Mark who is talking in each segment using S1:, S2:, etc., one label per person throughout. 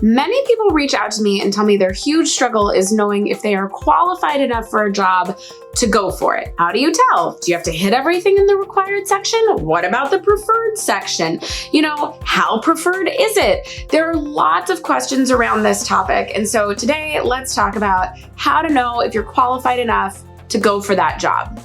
S1: Many people reach out to me and tell me their huge struggle is knowing if they are qualified enough for a job to go for it. How do you tell? Do you have to hit everything in the required section? What about the preferred section? How preferred is it? There are lots of questions around this topic. And so today, let's talk about how to know if you're qualified enough to go for that job.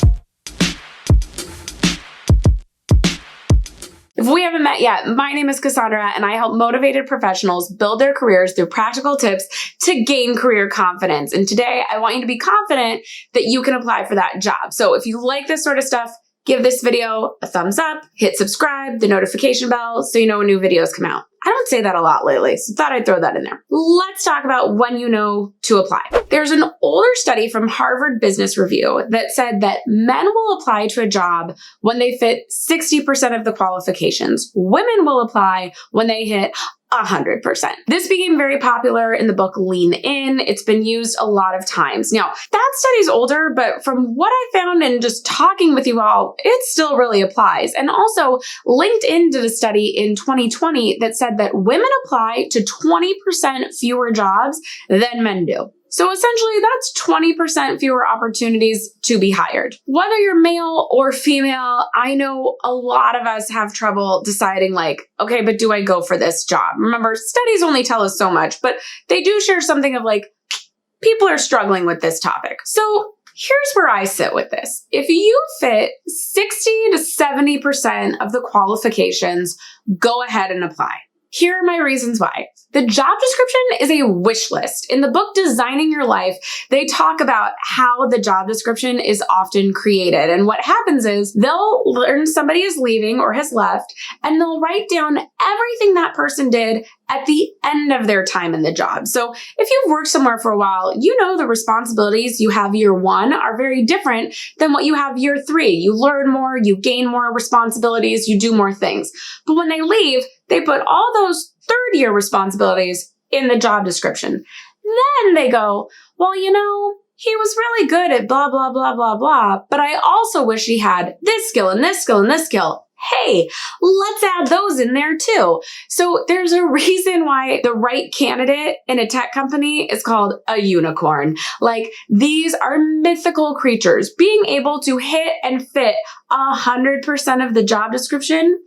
S1: If we haven't met yet, my name is Cassandra and I help motivated professionals build their careers through practical tips to gain career confidence. And today I want you to be confident that you can apply for that job. So if you like this sort of stuff, give this video a thumbs up, hit subscribe, the notification bell so you know when new videos come out. I don't say that a lot lately, so thought I'd throw that in there. Let's talk about when you know to apply. There's an older study from Harvard Business Review that said that men will apply to a job when they fit 60% of the qualifications. Women will apply when they hit 100%. This became very popular in the book Lean In. It's been used a lot of times. Now, that study's older, but from what I found in just talking with you all, it still really applies. And also, LinkedIn did a study in 2020 that said that women apply to 20% fewer jobs than men do. So essentially, that's 20% fewer opportunities to be hired. Whether you're male or female, I know a lot of us have trouble deciding okay, but do I go for this job? Remember, studies only tell us so much, but they do share something of people are struggling with this topic. So here's where I sit with this. If you fit 60 to 70% of the qualifications, go ahead and apply. Here are my reasons why. The job description is a wish list. In the book, Designing Your Life, they talk about how the job description is often created. And what happens is they'll learn somebody is leaving or has left, and they'll write down everything that person did at the end of their time in the job. So if you've worked somewhere for a while, you know the responsibilities you have year one are very different than what you have year three. You learn more, you gain more responsibilities, you do more things. But when they leave, they put all those third-year responsibilities in the job description. Then they go, well, he was really good at blah, blah, blah, blah, blah, but I also wish he had this skill and this skill and this skill. Hey, let's add those in there too. So there's a reason why the right candidate in a tech company is called a unicorn. These are mythical creatures. Being able to hit and fit 100% of the job description,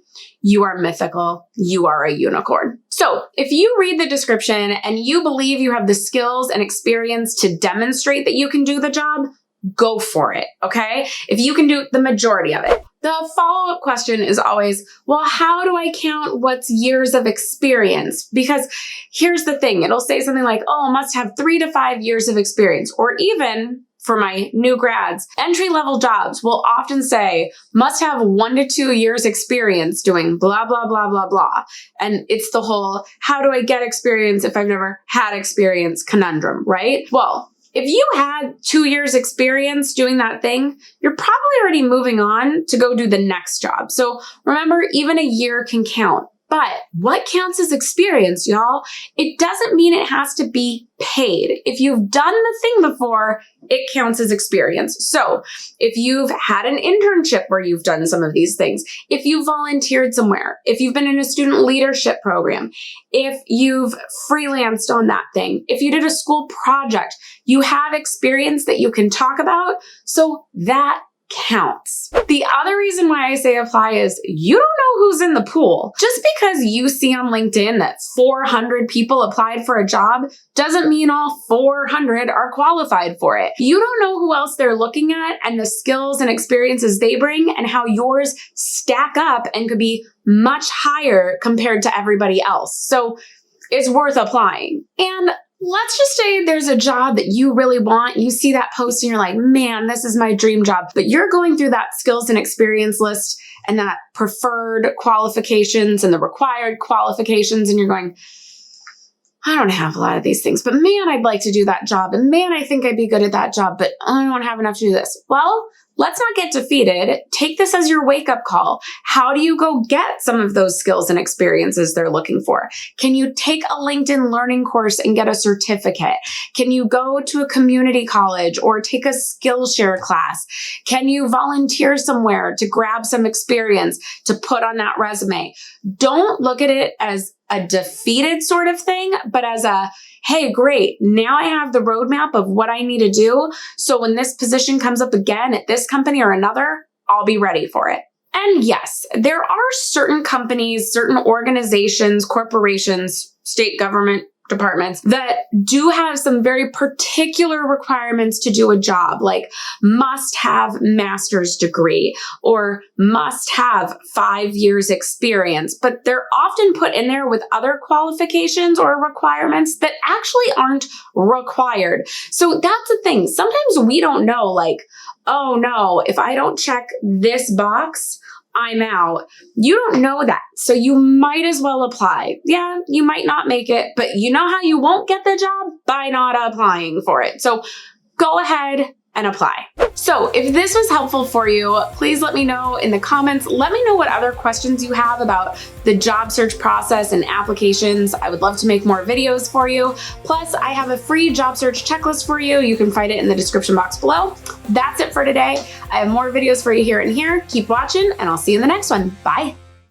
S1: you are mythical. You are a unicorn. So if you read the description and you believe you have the skills and experience to demonstrate that you can do the job, go for it, okay? If you can do the majority of it. The follow-up question is always, well, how do I count what's years of experience? Because here's the thing. It'll say something like, must have 3 to 5 years of experience. Or even for my new grads, entry-level jobs will often say, must have 1 to 2 years experience doing blah, blah, blah, blah, blah. And it's the whole, how do I get experience if I've never had experience conundrum, right? Well, if you had 2 years experience doing that thing, you're probably already moving on to go do the next job. So remember, even a year can count. But what counts as experience, y'all? It doesn't mean it has to be paid. If you've done the thing before, it counts as experience. So if you've had an internship where you've done some of these things, if you volunteered somewhere, if you've been in a student leadership program, if you've freelanced on that thing, if you did a school project, you have experience that you can talk about. So that counts. The other reason why I say apply is you don't know who's in the pool. Just because you see on LinkedIn that 400 people applied for a job doesn't mean all 400 are qualified for it. You don't know who else they're looking at and the skills and experiences they bring and how yours stack up and could be much higher compared to everybody else. So it's worth applying. And let's just say there's a job that you really want. You see that post and you're like, man, this is my dream job. But you're going through that skills and experience list and that preferred qualifications and the required qualifications. And you're going, I don't have a lot of these things, but man, I'd like to do that job. And man, I think I'd be good at that job, but I don't have enough to do this. Well, let's not get defeated. Take this as your wake-up call. How do you go get some of those skills and experiences they're looking for? Can you take a LinkedIn learning course and get a certificate? Can you go to a community college or take a Skillshare class? Can you volunteer somewhere to grab some experience to put on that resume? Don't look at it as a defeated sort of thing, but as a, hey, great, now I have the roadmap of what I need to do. So when this position comes up again at this company or another, I'll be ready for it. And yes, there are certain companies, certain organizations, corporations, state government departments that do have some very particular requirements to do a job, like must have master's degree or must have 5 years experience, but they're often put in there with other qualifications or requirements that actually aren't required. So that's the thing. Sometimes we don't know, like, oh no, if I don't check this box, I'm out. You don't know that. So you might as well apply. Yeah, you might not make it, but you know how you won't get the job? By not applying for it. So go ahead and apply. So if this was helpful for you, please let me know in the comments. Let me know what other questions you have about the job search process and applications. I would love to make more videos for you. Plus, I have a free job search checklist for you. You can find it in the description box below. That's it for today. I have more videos for you here and here. Keep watching, and I'll see you in the next one. Bye.